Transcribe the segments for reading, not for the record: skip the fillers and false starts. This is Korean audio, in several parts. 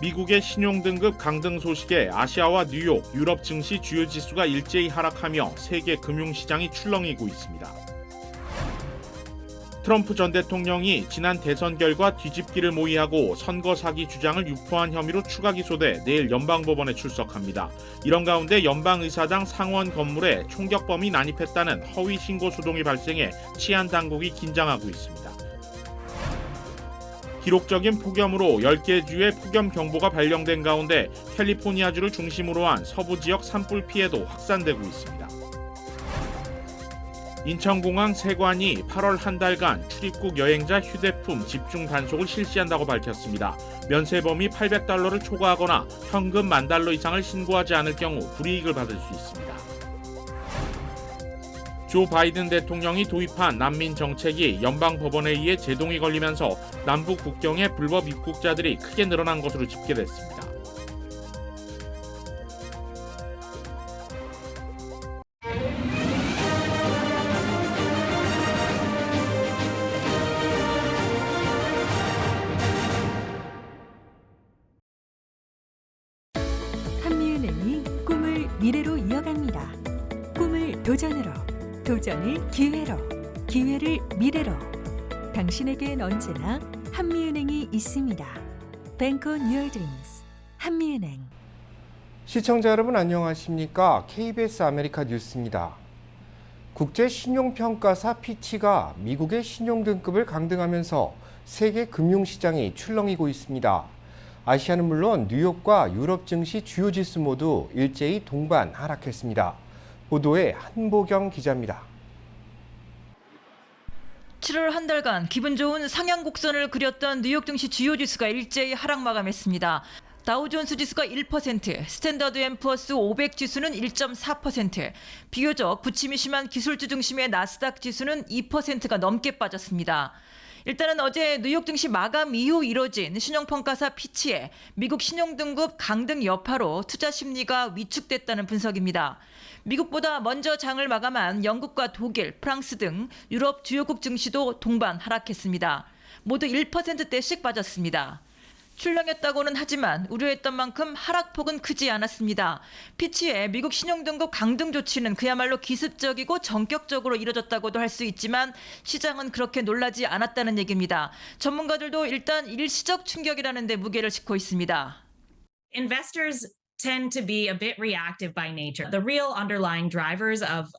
미국의 신용등급 강등 소식에 아시아와 뉴욕, 유럽 증시 주요 지수가 일제히 하락하며 세계 금융시장이 출렁이고 있습니다. 트럼프 전 대통령이 지난 대선 결과 뒤집기를 모의하고 선거 사기 주장을 유포한 혐의로 추가 기소돼 내일 연방법원에 출석합니다. 이런 가운데 연방의사당 상원 건물에 총격범이 난입했다는 허위 신고 소동이 발생해 치안 당국이 긴장하고 있습니다. 기록적인 폭염으로 10개 주에 폭염 경보가 발령된 가운데 캘리포니아주를 중심으로 한 서부 지역 산불 피해도 확산되고 있습니다. 인천공항 세관이 8월 한 달간 출입국 여행자 휴대폰 집중 단속을 실시한다고 밝혔습니다. 면세범이 $800를 초과하거나 현금 $10,000 이상을 신고하지 않을 경우 불이익을 받을 수 있습니다. 조 바이든 대통령이 도입한 난민 정책이 연방법원에 의해 제동이 걸리면서 남북 국경에 불법 입국자들이 크게 늘어난 것으로 집계됐습니다. 한미은행이 꿈을 미래로 이어갑니다. 꿈을 도전으로, 도전을 기회로, 기회를 미래로. 당신에겐 언제나 한미은행이 있습니다. Bank on your dreams. 한미은행. 시청자 여러분 안녕하십니까? KBS 아메리카 뉴스입니다. 국제신용평가사 피치가 미국의 신용등급을 강등하면서 세계 금융시장이 출렁이고 있습니다. 아시아는 물론 뉴욕과 유럽 증시 주요 지수 모두 일제히 동반 하락했습니다. 보도에 한보경 기자입니다. 7월 한 달간 기분 좋은 상향 곡선을 그렸던 뉴욕 증시 주요 지수가 일제히 하락 마감했습니다. 다우존스 지수가 1%, 스탠더드 앤 푸어스 500 지수는 1.4%, 비교적 부침이 심한 기술주 중심의 나스닥 지수는 2%가 넘게 빠졌습니다. 일단은 어제 뉴욕 증시 마감 이후 이뤄진 신용평가사 피치의 미국 신용등급 강등 여파로 투자 심리가 위축됐다는 분석입니다. 미국보다 먼저 장을 마감한 영국과 독일, 프랑스 등 유럽 주요국 증시도 동반 하락했습니다. 모두 1%대씩 빠졌습니다. 출렁였다고는 하지만 우려했던 만큼 하락폭은 크지 않았습니다. 피치의 미국 신용등급 강등 조치는 그야말로 기습적이고 전격적으로 이뤄졌다고도 할 수 있지만 시장은 그렇게 놀라지 않았다는 얘기입니다. 전문가들도 일단 일시적 충격이라는 데 무게를 싣고 있습니다. Investors tend to be a bit reactive by nature. The real underlying drivers of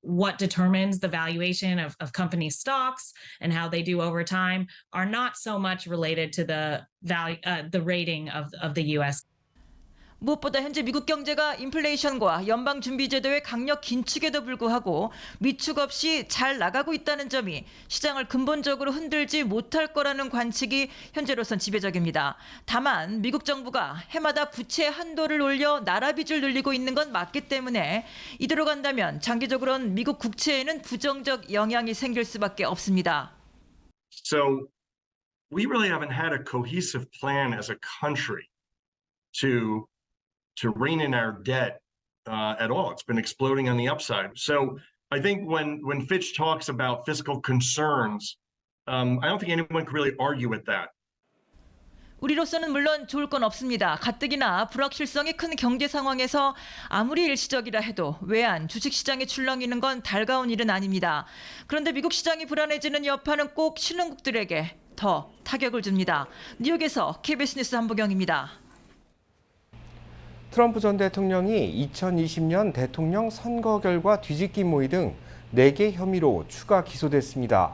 what determines the valuation of company stocks and how they do over time are not so much related to the value, the rating of the U.S. 무엇보다 현재 미국 경제가 인플레이션과 연방준비제도의 강력 긴축에도 불구하고 위축 없이 잘 나가고 있다는 점이 시장을 근본적으로 흔들지 못할 거라는 관측이 현재로선 지배적입니다. 다만 미국 정부가 해마다 부채 한도를 올려 나라 빚을 늘리고 있는 건 맞기 때문에 이대로 간다면 장기적으로는 미국 국채에는 부정적 영향이 생길 수밖에 없습니다. So we really haven't had a cohesive plan as a country to rein in our debt at all. It's been exploding on the upside. So I think when Fitch talks about fiscal concerns, I don't think anyone could really argue with that. 우리로서는 물론 좋을 건 없습니다. 가뜩이나 불확실성이 큰 경제 상황에서 아무리 일시적이라 해도 외환, 주식시장이 출렁이는 건 달가운 일은 아닙니다. 그런데 미국 시장이 불안해지는 여파는 꼭 신흥국들에게 더 타격을 줍니다. 뉴욕에서 KBS 뉴스 한보경입니다. 트럼프 전 대통령이 2020년 대통령 선거 결과 뒤집기 모의 등 4개 혐의로 추가 기소됐습니다.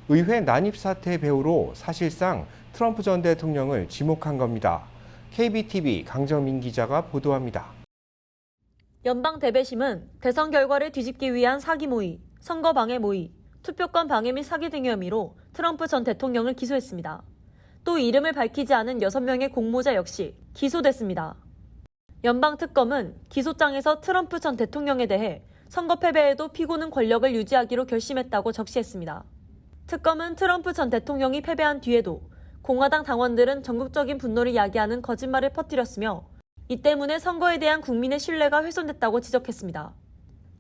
의회 난입 사태 배후로 사실상 트럼프 전 대통령을 지목한 겁니다. KBTV 강정민 기자가 보도합니다. 연방 대배심은 대선 결과를 뒤집기 위한 사기 모의, 선거 방해 모의, 투표권 방해 및 사기 등의 혐의로 트럼프 전 대통령을 기소했습니다. 또 이름을 밝히지 않은 6명의 공모자 역시 기소됐습니다. 연방특검은 기소장에서 트럼프 전 대통령에 대해 선거 패배에도 피고는 권력을 유지하기로 결심했다고 적시했습니다. 특검은 트럼프 전 대통령이 패배한 뒤에도 공화당 당원들은 전국적인 분노를 야기하는 거짓말을 퍼뜨렸으며 이 때문에 선거에 대한 국민의 신뢰가 훼손됐다고 지적했습니다.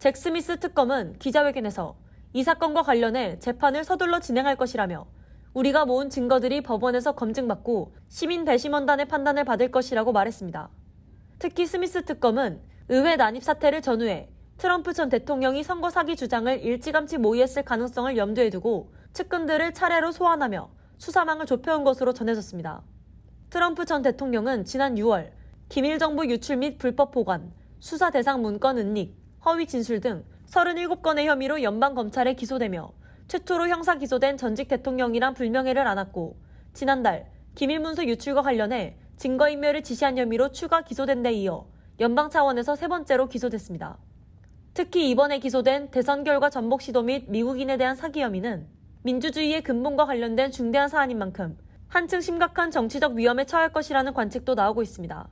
잭 스미스 특검은 기자회견에서 이 사건과 관련해 재판을 서둘러 진행할 것이라며 우리가 모은 증거들이 법원에서 검증받고 시민 배심원단의 판단을 받을 것이라고 말했습니다. 특히 스미스 특검은 의회 난입 사태를 전후해 트럼프 전 대통령이 선거 사기 주장을 일찌감치 모의했을 가능성을 염두에 두고 측근들을 차례로 소환하며 수사망을 좁혀온 것으로 전해졌습니다. 트럼프 전 대통령은 지난 6월 기밀 정보 유출 및 불법 보관, 수사 대상 문건 은닉, 허위 진술 등 37건의 혐의로 연방검찰에 기소되며 최초로 형사 기소된 전직 대통령이란 불명예를 안았고 지난달 기밀문서 유출과 관련해 증거인멸을 지시한 혐의로 추가 기소된 데 이어 연방 차원에서 세 번째로 기소됐습니다. 특히 이번에 기소된 대선 결과 전복 시도 및 미국인에 대한 사기 혐의는 민주주의의 근본과 관련된 중대한 사안인 만큼 한층 심각한 정치적 위험에 처할 것이라는 관측도 나오고 있습니다.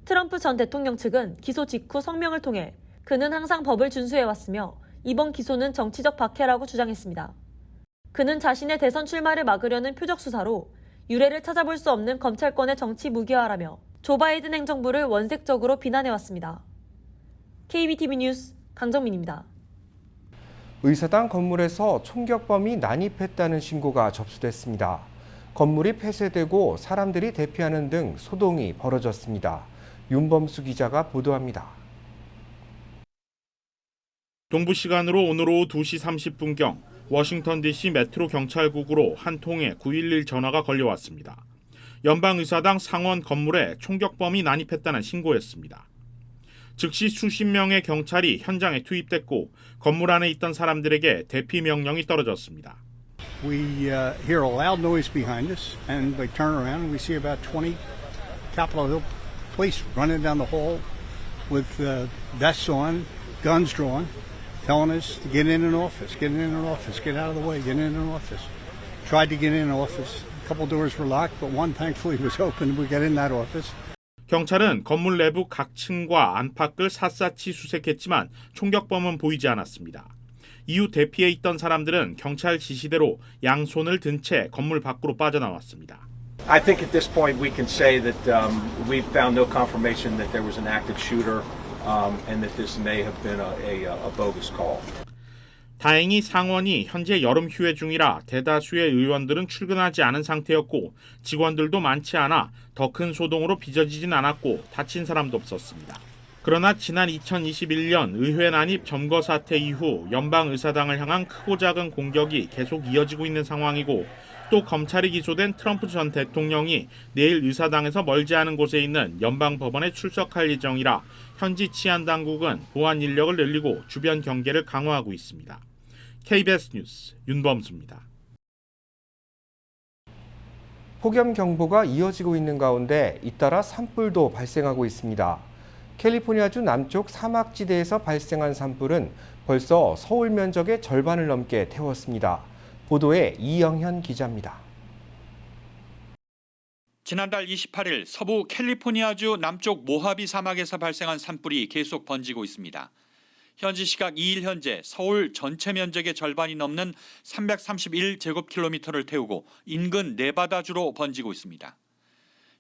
트럼프 전 대통령 측은 기소 직후 성명을 통해 그는 항상 법을 준수해왔으며 이번 기소는 정치적 박해라고 주장했습니다. 그는 자신의 대선 출마를 막으려는 표적 수사로 유례를 찾아볼 수 없는 검찰권의 정치 무기화라며 조 바이든 행정부를 원색적으로 비난해왔습니다. KBTV 뉴스 강정민입니다. 의사당 건물에서 총격범이 난입했다는 신고가 접수됐습니다. 건물이 폐쇄되고 사람들이 대피하는 등 소동이 벌어졌습니다. 윤범수 기자가 보도합니다. 동부 시간으로 오늘 오후 2시 30분경 워싱턴 DC 메트로 경찰국으로 한 통의 911 전화가 걸려왔습니다. 연방의사당 상원 건물에 총격범이 난입했다는 신고였습니다. 즉시 수십 명의 경찰이 현장에 투입됐고 건물 안에 있던 사람들에게 대피 명령이 떨어졌습니다. We hear a loud noise behind us, and we turn around and we see about 20 Capitol Hill police running down the hall with vests on, guns drawn, telling us to get in an office, get in an office, get out of the way, get in an office. Tried to get in an office. A couple doors were locked, but one thankfully was open. We got in that office. 경찰은 건물 내부 각 층과 안팎을 샅샅이 수색했지만 총격범은 보이지 않았습니다. 이후 대피해 있던 사람들은 경찰 지시대로 양손을 든 채 건물 밖으로 빠져나왔습니다. I think at this point we can say that we've found no confirmation that there was an active shooter and that this may have been a bogus call. 다행히 상원이 현재 여름 휴회 중이라 대다수의 의원들은 출근하지 않은 상태였고 직원들도 많지 않아 더 큰 소동으로 빚어지진 않았고 다친 사람도 없었습니다. 그러나 지난 2021년 의회 난입 점거 사태 이후 연방의사당을 향한 크고 작은 공격이 계속 이어지고 있는 상황이고 또 검찰이 기소된 트럼프 전 대통령이 내일 의사당에서 멀지 않은 곳에 있는 연방법원에 출석할 예정이라 현지 치안당국은 보안 인력을 늘리고 주변 경계를 강화하고 있습니다. KBS 뉴스 윤범수입니다. 폭염 경보가 이어지고 있는 가운데 잇따라 산불도 발생하고 있습니다. 캘리포니아주 남쪽 사막지대에서 발생한 산불은 벌써 서울 면적의 절반을 넘게 태웠습니다. 보도에 이영현 기자입니다. 지난달 28일 서부 캘리포니아주 남쪽 모하비 사막에서 발생한 산불이 계속 번지고 있습니다. 현지 시각 2일 현재 서울 전체 면적의 절반이 넘는 331제곱킬로미터를 태우고 인근 네바다주로 번지고 있습니다.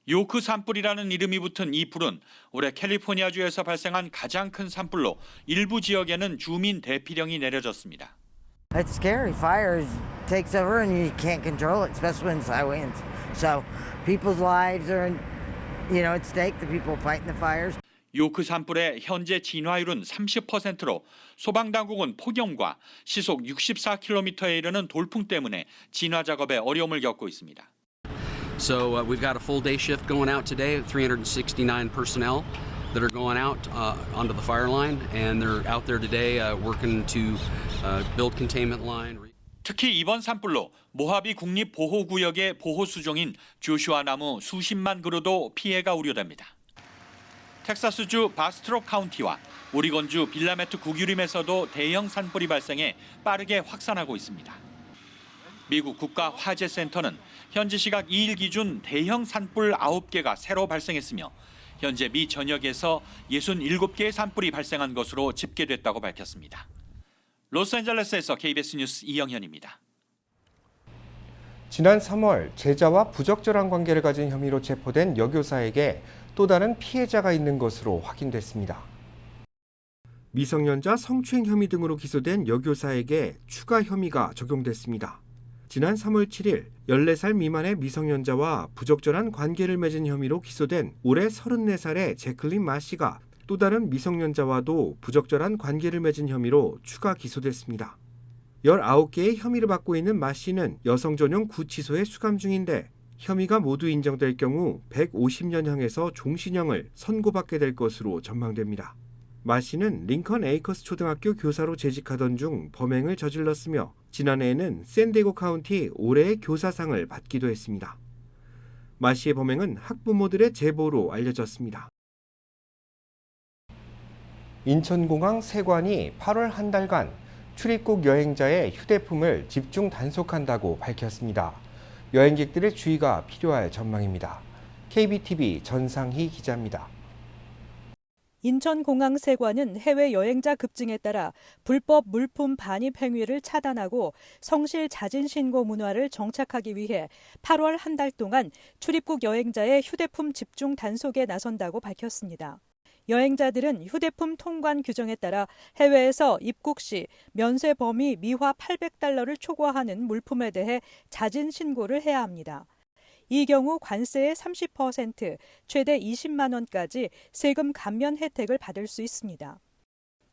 요크 산불이라는 이름이 붙은 이 불은 올해 캘리포니아주에서 발생한 가장 큰 산불로 일부 지역에는 주민 대피령이 내려졌습니다. It's scary. Fire takes over and you can't control it, especially when it's high winds. So people's lives are at stake. The people fighting the fires. 요크 산불의 현재 진화율은 30%로 소방당국은 폭염과 시속 64km에 이르는 돌풍 때문에 진화 작업에 어려움을 겪고 있습니다. So we've got a full day shift going out today, 369 personnel that are going out onto the fire line, and they're out there today working to build containment line. 특히 이번 산불로 모하비 국립보호구역의 보호수종인 조슈아 나무 수십만 그루도 피해가 우려됩니다. 텍사스주 바스트로 카운티와 오리건주 빌라메트 국유림에서도 대형 산불이 발생해 빠르게 확산하고 있습니다. 미국 국가화재센터는 현지 시각 2일 기준 대형 산불 9개가 새로 발생했으며 현재 미 전역에서 67개의 산불이 발생한 것으로 집계됐다고 밝혔습니다. 로스앤젤레스에서 KBS 뉴스 이영현입니다. 지난 3월 제자와 부적절한 관계를 가진 혐의로 체포된 여교사에게 또 다른 피해자가 있는 것으로 확인됐습니다. 미성년자 성추행 혐의 등으로 기소된 여교사에게 추가 혐의가 적용됐습니다. 지난 3월 7일 14살 미만의 미성년자와 부적절한 관계를 맺은 혐의로 기소된 올해 34살의 제클린 마 씨가 또 다른 미성년자와도 부적절한 관계를 맺은 혐의로 추가 기소됐습니다. 19개의 혐의를 받고 있는 마 씨는 여성 전용 구치소에 수감 중인데 혐의가 모두 인정될 경우 150년형에서 종신형을 선고받게 될 것으로 전망됩니다. 마 씨는 링컨 에이커스 초등학교 교사로 재직하던 중 범행을 저질렀으며 지난해에는 샌디에고 카운티 올해의 교사상을 받기도 했습니다. 마 씨의 범행은 학부모들의 제보로 알려졌습니다. 인천공항 세관이 8월 한 달간 출입국 여행자의 휴대폰을 집중 단속한다고 밝혔습니다. 여행객들의 주의가 필요할 전망입니다. KBTV 전상희 기자입니다. 인천공항 세관은 해외 여행자 급증에 따라 불법 물품 반입 행위를 차단하고 성실 자진 신고 문화를 정착하기 위해 8월 한 달 동안 출입국 여행자의 휴대폰 집중 단속에 나선다고 밝혔습니다. 여행자들은 휴대폰 통관 규정에 따라 해외에서 입국 시 면세 범위 미화 800달러를 초과하는 물품에 대해 자진 신고를 해야 합니다. 이 경우 관세의 30%, 최대 20만 원까지 세금 감면 혜택을 받을 수 있습니다.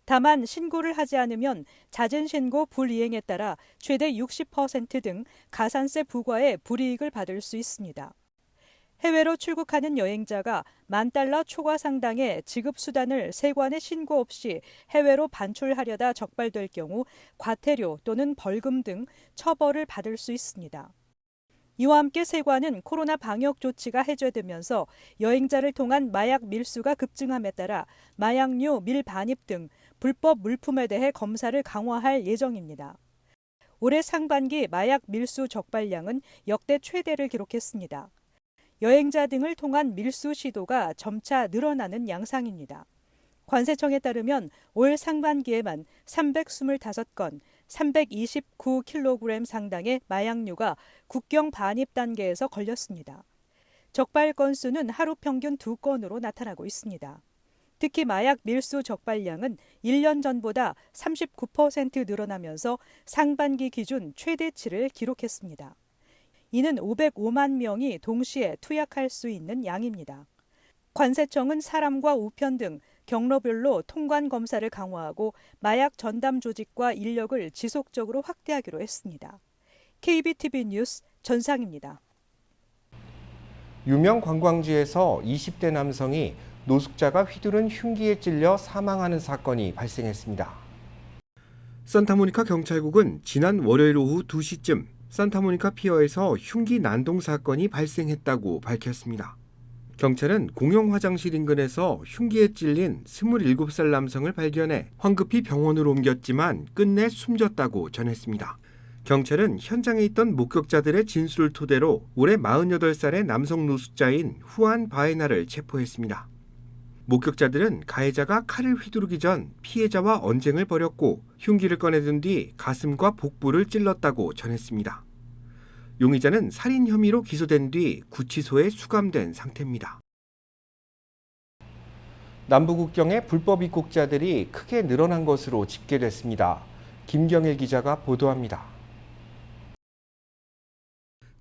다만 신고를 하지 않으면 자진 신고 불이행에 따라 최대 60% 등 가산세 부과의 불이익을 받을 수 있습니다. 해외로 출국하는 여행자가 $10,000 초과 상당의 지급수단을 세관에 신고 없이 해외로 반출하려다 적발될 경우 과태료 또는 벌금 등 처벌을 받을 수 있습니다. 이와 함께 세관은 코로나 방역 조치가 해제되면서 여행자를 통한 마약 밀수가 급증함에 따라 마약류 밀반입 등 불법 물품에 대해 검사를 강화할 예정입니다. 올해 상반기 마약 밀수 적발량은 역대 최대를 기록했습니다. 여행자 등을 통한 밀수 시도가 점차 늘어나는 양상입니다. 관세청에 따르면 올 상반기에만 325건, 329kg 상당의 마약류가 국경 반입 단계에서 걸렸습니다. 적발 건수는 하루 평균 2건으로 나타나고 있습니다. 특히 마약 밀수 적발량은 1년 전보다 39% 늘어나면서 상반기 기준 최대치를 기록했습니다. 이는 505만 명이 동시에 투약할 수 있는 양입니다. 관세청은 사람과 우편 등 경로별로 통관 검사를 강화하고 마약 전담 조직과 인력을 지속적으로 확대하기로 했습니다. KBTV 뉴스 전상입니다. 유명 관광지에서 20대 남성이 노숙자가 휘두른 흉기에 찔려 사망하는 사건이 발생했습니다. 산타모니카 경찰국은 지난 월요일 오후 2시쯤 산타모니카 피어에서 흉기 난동 사건이 발생했다고 밝혔습니다. 경찰은 공용 화장실 인근에서 흉기에 찔린 27살 남성을 발견해 황급히 병원으로 옮겼지만 끝내 숨졌다고 전했습니다. 경찰은 현장에 있던 목격자들의 진술을 토대로 올해 48살의 남성 노숙자인 후안 바에나를 체포했습니다. 목격자들은 가해자가 칼을 휘두르기 전 피해자와 언쟁을 벌였고 흉기를 꺼내든 뒤 가슴과 복부를 찔렀다고 전했습니다. 용의자는 살인 혐의로 기소된 뒤 구치소에 수감된 상태입니다. 남부국경의 불법 입국자들이 크게 늘어난 것으로 집계됐습니다. 김경일 기자가 보도합니다.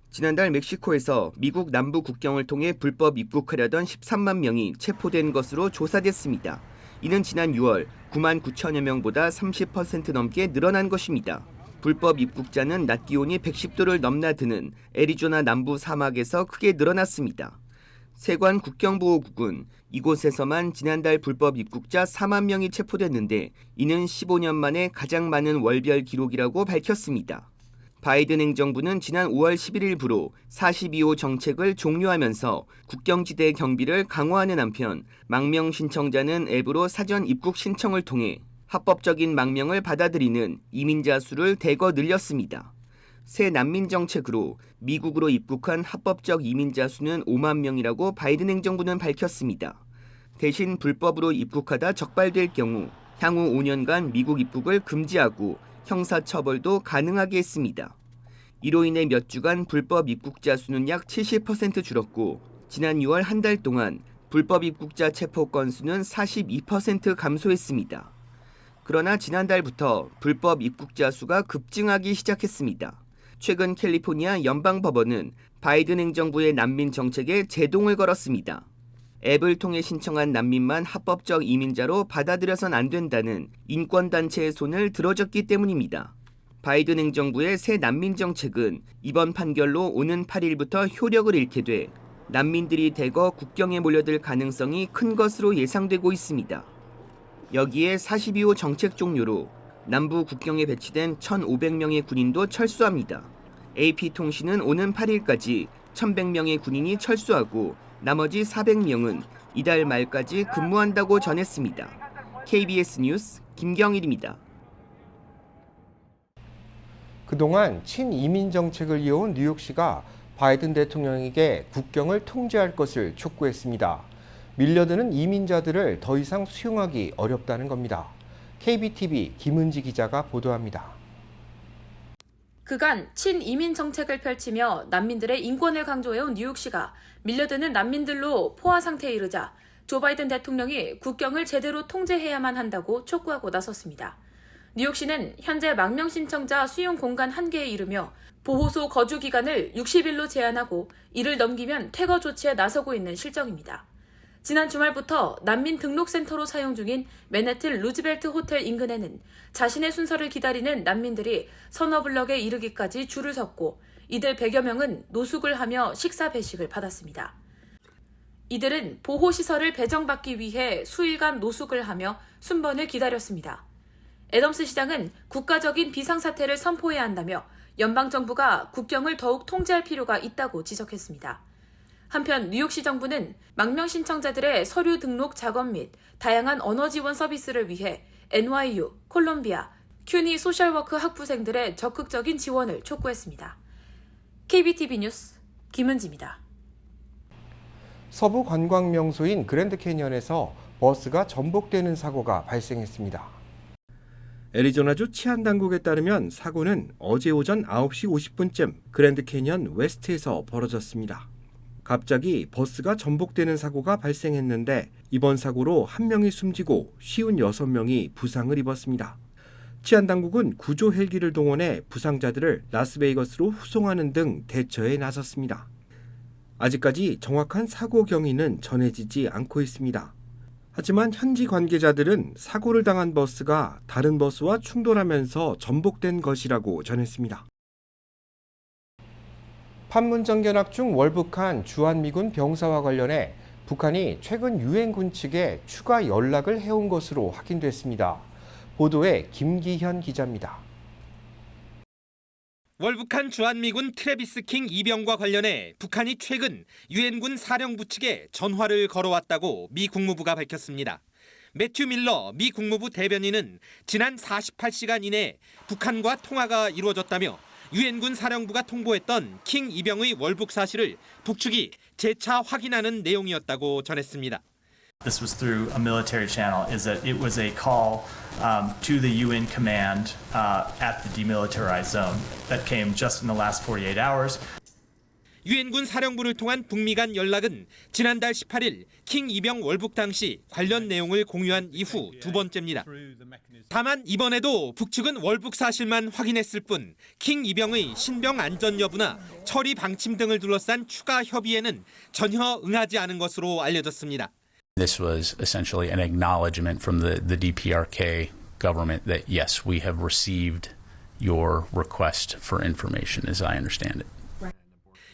지난달 멕시코에서 미국 남부 국경을 통해 불법 입국하려던 13만 명이 체포된 것으로 조사됐습니다. 이는 지난 6월 9만 9천여 명보다 30% 넘게 늘어난 것입니다. 불법 입국자는 낮 기온이 110도를 넘나드는 애리조나 남부 사막에서 크게 늘어났습니다. 세관 국경보호국은 이곳에서만 지난달 불법 입국자 4만 명이 체포됐는데 이는 15년 만에 가장 많은 월별 기록이라고 밝혔습니다. 바이든 행정부는 지난 5월 11일부로 42호 정책을 종료하면서 국경지대 경비를 강화하는 한편 망명 신청자는 앱으로 사전 입국 신청을 통해 합법적인 망명을 받아들이는 이민자 수를 대거 늘렸습니다. 새 난민 정책으로 미국으로 입국한 합법적 이민자 수는 5만 명이라고 바이든 행정부는 밝혔습니다. 대신 불법으로 입국하다 적발될 경우 향후 5년간 미국 입국을 금지하고 형사처벌도 가능하게 했습니다. 이로 인해 몇 주간 불법 입국자 수는 약 70% 줄었고 지난 6월 한 달 동안 불법 입국자 체포 건수는 42% 감소했습니다. 그러나 지난달부터 불법 입국자 수가 급증하기 시작했습니다. 최근 캘리포니아 연방법원은 바이든 행정부의 난민 정책에 제동을 걸었습니다. 앱을 통해 신청한 난민만 합법적 이민자로 받아들여선 안 된다는 인권단체의 손을 들어줬기 때문입니다. 바이든 행정부의 새 난민 정책은 이번 판결로 오는 8일부터 효력을 잃게 돼 난민들이 대거 국경에 몰려들 가능성이 큰 것으로 예상되고 있습니다. 여기에 42호 정책 종료로 남부 국경에 배치된 1,500명의 군인도 철수합니다. AP통신은 오는 8일까지 1,100명의 군인이 철수하고 나머지 400명은 이달 말까지 근무한다고 전했습니다. KBS 뉴스 김경일입니다. 그동안 친이민 정책을 이어온 뉴욕시가 바이든 대통령에게 국경을 통제할 것을 촉구했습니다. 밀려드는 이민자들을 더 이상 수용하기 어렵다는 겁니다. KBTV 김은지 기자가 보도합니다. 그간 친이민 정책을 펼치며 난민들의 인권을 강조해온 뉴욕시가 밀려드는 난민들로 포화 상태에 이르자 조 바이든 대통령이 국경을 제대로 통제해야만 한다고 촉구하고 나섰습니다. 뉴욕시는 현재 망명 신청자 수용 공간 한계에 이르며 보호소 거주 기간을 60일로 제한하고 이를 넘기면 퇴거 조치에 나서고 있는 실정입니다. 지난 주말부터 난민 등록센터로 사용 중인 맨해튼 루즈벨트 호텔 인근에는 자신의 순서를 기다리는 난민들이 서너 블럭에 이르기까지 줄을 섰고 이들 100여 명은 노숙을 하며 식사 배식을 받았습니다. 이들은 보호시설을 배정받기 위해 수일간 노숙을 하며 순번을 기다렸습니다. 애덤스 시장은 국가적인 비상사태를 선포해야 한다며 연방정부가 국경을 더욱 통제할 필요가 있다고 지적했습니다. 한편 뉴욕시 정부는 망명 신청자들의 서류 등록 작업 및 다양한 언어 지원 서비스를 위해 NYU, 콜롬비아, 큐니 소셜워크 학부생들의 적극적인 지원을 촉구했습니다. KBTV 뉴스 김은지입니다. 서부 관광 명소인 그랜드 캐니언에서 버스가 전복되는 사고가 발생했습니다. 애리조나주 치안당국에 따르면 사고는 어제 오전 9시 50분쯤 그랜드 캐니언 웨스트에서 벌어졌습니다. 갑자기 버스가 전복되는 사고가 발생했는데 이번 사고로 1명이 숨지고 56명이 부상을 입었습니다. 치안당국은 구조 헬기를 동원해 부상자들을 라스베이거스로 후송하는 등 대처에 나섰습니다. 아직까지 정확한 사고 경위는 전해지지 않고 있습니다. 하지만 현지 관계자들은 사고를 당한 버스가 다른 버스와 충돌하면서 전복된 것이라고 전했습니다. 판문점 견학 중 월북한 주한미군 병사와 관련해 북한이 최근 유엔군 측에 추가 연락을 해온 것으로 확인됐습니다. 보도에 김기현 기자입니다. 월북한 주한미군 트래비스 킹 이병과 관련해 북한이 최근 유엔군 사령부 측에 전화를 걸어왔다고 미 국무부가 밝혔습니다. 매튜 밀러 미 국무부 대변인은 지난 48시간 이내 북한과 통화가 이루어졌다며 유엔군 사령부가 통보했던 킹 이병의 월북 사실을 북측이 재차 확인하는 내용이었다고 전했습니다. This was through a military channel, is that it was a call to the UN command at the demilitarized zone that came just in the last 48 hours. 유엔군 사령부를 통한 북미 간 연락은 지난달 18일 킹 이병 월북 당시 관련 내용을 공유한 이후 두 번째입니다. 다만 이번에도 북측은 월북 사실만 확인했을 뿐 킹 이병의 신병 안전 여부나 처리 방침 등을 둘러싼 추가 협의에는 전혀 응하지 않은 것으로 알려졌습니다. This was essentially an acknowledgement from the DPRK government that yes, we have received your request for information, as I understand it.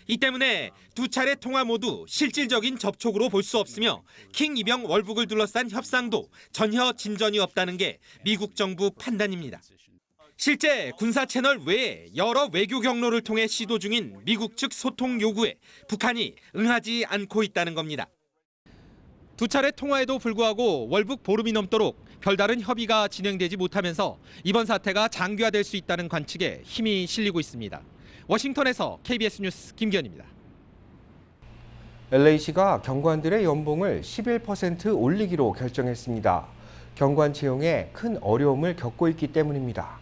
이 때문에 두 차례 통화 모두 실질적인 접촉으로 볼 수 없으며 킹 이병 월북을 둘러싼 협상도 전혀 진전이 없다는 게 미국 정부 판단입니다. 실제 군사 채널 외에 여러 외교 경로를 통해 시도 중인 미국 측 소통 요구에 북한이 응하지 않고 있다는 겁니다. 두 차례 통화에도 불구하고 월북 보름이 넘도록 별다른 협의가 진행되지 못하면서 이번 사태가 장기화될 수 있다는 관측에 힘이 실리고 있습니다. 워싱턴에서 KBS 뉴스 김기현입니다. LA시가 경관들의 연봉을 11% 올리기로 결정했습니다. 경관 채용에 큰 어려움을 겪고 있기 때문입니다.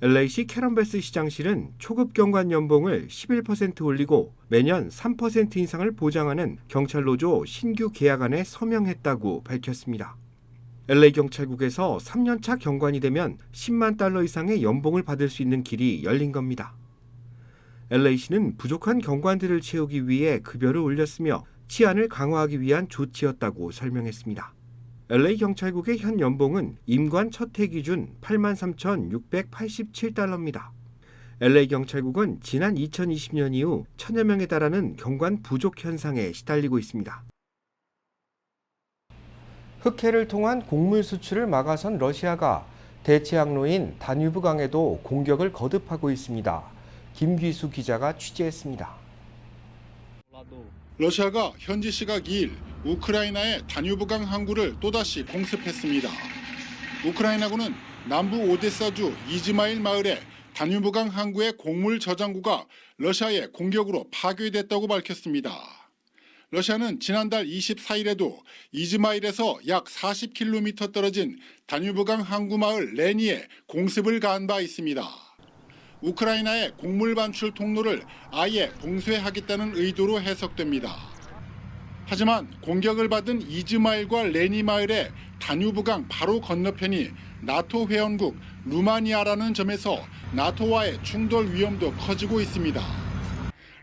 LA시 캐런베스 시장실은 초급 경관 연봉을 11% 올리고 매년 3% 인상을 보장하는 경찰 노조 신규 계약안에 서명했다고 밝혔습니다. LA 경찰국에서 3년차 경관이 되면 $10만 이상의 연봉을 받을 수 있는 길이 열린 겁니다. LA시는 부족한 경관들을 채우기 위해 급여를 올렸으며 치안을 강화하기 위한 조치였다고 설명했습니다. LA 경찰국의 현 연봉은 임관 첫 해 기준 83,687달러입니다. LA 경찰국은 지난 2020년 이후 1000여 명에 달하는 경관 부족 현상에 시달리고 있습니다. 흑해를 통한 곡물 수출을 막아선 러시아가 대체 항로인 다뉴브강에도 공격을 거듭하고 있습니다. 김귀수 기자가 취재했습니다. 러시아가 현지 시각 2일 우크라이나의 다뉴브강 항구를 또다시 공습했습니다. 우크라이나군은 남부 오데사주 이즈마일 마을의 다뉴브강 항구의 곡물 저장고가 러시아의 공격으로 파괴됐다고 밝혔습니다. 러시아는 지난달 24일에도 이즈마일에서 약 40km 떨어진 다뉴브강 항구 마을 레니에 공습을 가한 바 있습니다. 우크라이나의 곡물 반출 통로를 아예 봉쇄하겠다는 의도로 해석됩니다. 하지만 공격을 받은 이즈마일과 레니 마을의 다뉴브강 바로 건너편이 나토 회원국 루마니아라는 점에서 나토와의 충돌 위험도 커지고 있습니다.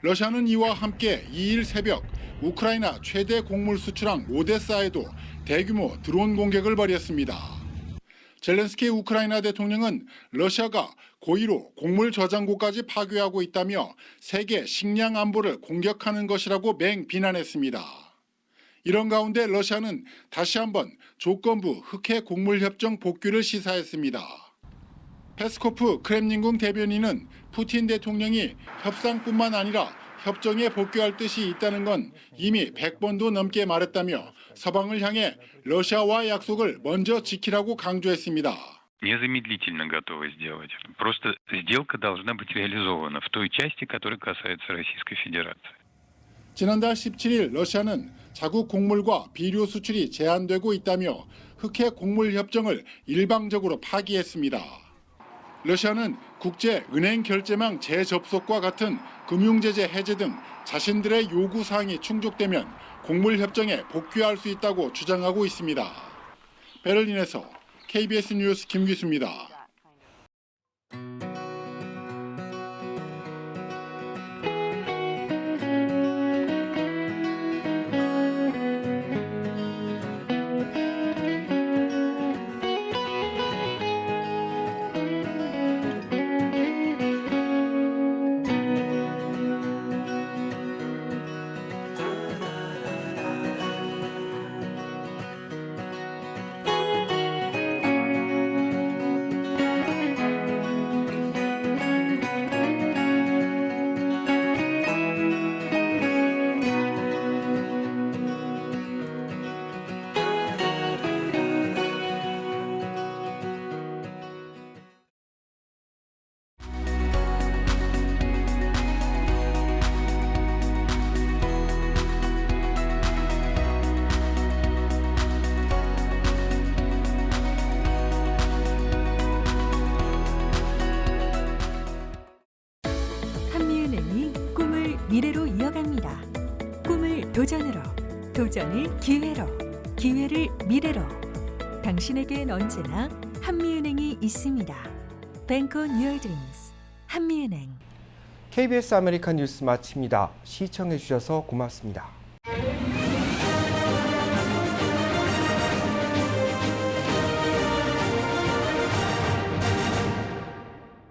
러시아는 이와 함께 2일 새벽 우크라이나 최대 곡물 수출항 오데사에도 대규모 드론 공격을 벌였습니다. 젤렌스키 우크라이나 대통령은 러시아가 고의로 곡물 저장고까지 파괴하고 있다며 세계 식량 안보를 공격하는 것이라고 맹비난했습니다. 이런 가운데 러시아는 다시 한번 조건부 흑해 곡물 협정 복귀를 시사했습니다. 페스코프 크렘린궁 대변인은 푸틴 대통령이 협상뿐만 아니라 협정에 복귀할 뜻이 있다는 건 이미 100번도 넘게 말했다며 서방을 향해 러시아와 약속을 먼저 지키라고 강조했습니다. Незамедлительно готовы сделать. Просто сделка должна быть реализована в той части, которая касается Российской Федерации. 지난달 17일 러시아는 자국 곡물과 비료 수출이 제한되고 있다며 흑해 곡물 협정을 일방적으로 파기했습니다. 러시아는 국제 은행 결제망 재접속과 같은 금융제재 해제 등 자신들의 요구 사항이 충족되면 곡물 협정에 복귀할 수 있다고 주장하고 있습니다. 베를린에서 KBS 뉴스 김귀수입니다. 미래로 이어갑니다. 꿈을 도전으로, 도전을 기회로, 기회를 미래로. 당신에겐 언제나 한미은행이 있습니다. Bank on your dreams. 한미은행. KBS 아메리칸 뉴스 마칩니다. 시청해 주셔서 고맙습니다.